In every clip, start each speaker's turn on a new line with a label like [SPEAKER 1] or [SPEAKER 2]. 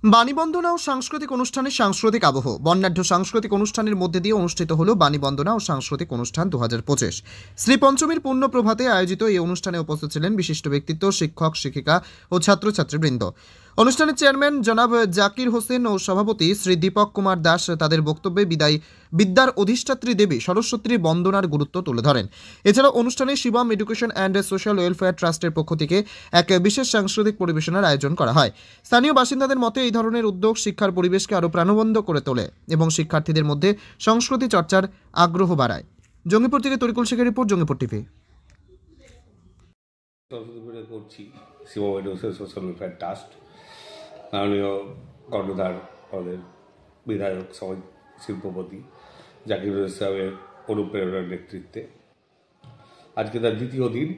[SPEAKER 1] বাণীবন্দনা ও সাংস্কৃতিক অনুষ্ঠানে সাংস্কৃতিক আবহ বর্ণাঢ্য সাংস্কৃতিক অনুষ্ঠানের মধ্যে দিয়ে অনুষ্ঠিত হল বাণীবন্দনা ও সাংস্কৃতিক অনুষ্ঠান 2025। শ্রী পঞ্চমীর পূর্ণ প্রভাতে আয়োজিত এই অনুষ্ঠানে উপস্থিত ছিলেন বিশিষ্ট ব্যক্তিত্ব, শিক্ষক, শিক্ষিকা ও ছাত্রছাত্রীবৃন্দ। অনুষ্ঠানের চেয়ারম্যান জনাব জাকির হোসেন ও সভাপতি শ্রী দীপক কুমার দাস তাদের বক্তব্যে বিদ্যার অধিষ্ঠাত্রী দেবী সরস্বতীর বন্দনার গুরুত্ব তুলে ধরেন। এছাড়াও অনুষ্ঠানে Shivam education and social welfare ট্রাস্টের পক্ষ থেকে এক বিশেষ সাংস্কৃতিক পরিবেশনার আয়োজন করা হয়। স্থানীয় বাসিন্দাদের মতে এই ধরনের উদ্যোগ শিক্ষার পরিবেশকে আরও প্রাণবন্ত করে তোলে এবং শিক্ষার্থীদের মধ্যে সংস্কৃতি চর্চার আগ্রহ বাড়ায়। জঙ্গিপুর থেকে তরিকুল শেখের রিপোর্ট, জঙ্গিপুর টিভি।
[SPEAKER 2] করছি Shibam education social welfare trust, মাননীয় কর্ণধার আমাদের বিধায়ক সমাজ শিল্পপতি জাকির হোসেন সাহেবের অনুপ্রেরণার নেতৃত্বে আজকে তার দ্বিতীয় দিন।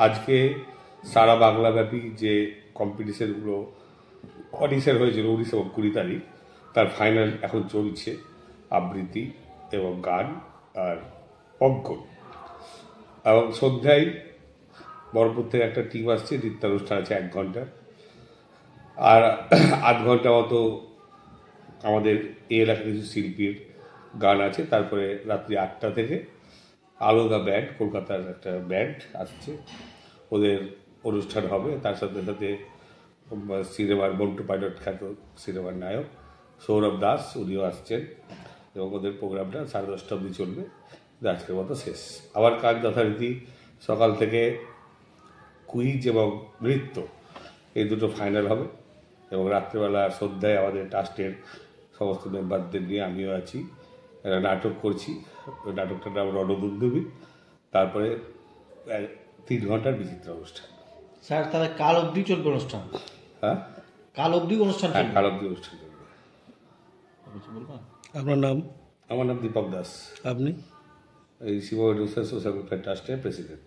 [SPEAKER 2] আজকে সারা বাংলাব্যাপী যে কম্পিটিশনগুলো অডিশন হয়েছিল 19 এবং 20 তারিখ, তার ফাইনাল এখন চলছে। আবৃত্তি এবং গান আর অঙ্কন, এবং সন্ধ্যায় বহরমপুর থেকে একটা টিম আসছে, নৃত্যানুষ্ঠান আছে 1 ঘন্টা, আর 8 ঘন্টা মতো আমাদের এই এলাকার কিছু শিল্পীর গান আছে। তারপরে রাত্রি 8টা থেকে আলাদা ব্যান্ড, কলকাতার একটা ব্যান্ড আসছে, ওদের অনুষ্ঠান হবে। তার সাথে সাথে সিনেমার মন্টু পাইলট খ্যাত সিনেমার নায়ক সৌরভ দাস উনিও আসছেন, এবং ওদের প্রোগ্রামটা 10:30 অবধি চলবে। আজকের মতো শেষ। আবার কাজ যথারীতি সকাল থেকে কুইজ এবং নৃত্য, এই দুটো ফাইনাল হবে, এবং রাত্রেবেলা সন্ধ্যায় আমাদের ট্রাস্টের সমস্ত মেম্বারদের নিয়ে আমিও আছি, একটা নাটক করছি। ওই নাটকটার নাম রণদুন্দুবি। তারপরে 3 ঘন্টার বিচিত্র অনুষ্ঠান।
[SPEAKER 3] স্যার, তাহলে কাল অবধি চলবে অনুষ্ঠান?
[SPEAKER 2] হ্যাঁ,
[SPEAKER 3] কাল অবধি অনুষ্ঠান?
[SPEAKER 2] হ্যাঁ, কাল অবধি অনুষ্ঠান চলবে।
[SPEAKER 4] আপনার নাম?
[SPEAKER 2] আমার নাম দীপক দাস।
[SPEAKER 4] আপনি?
[SPEAKER 2] এই শিবম এডুকেশন সোশ্যাল ওয়েলফেয়ার ট্রাস্টের প্রেসিডেন্ট।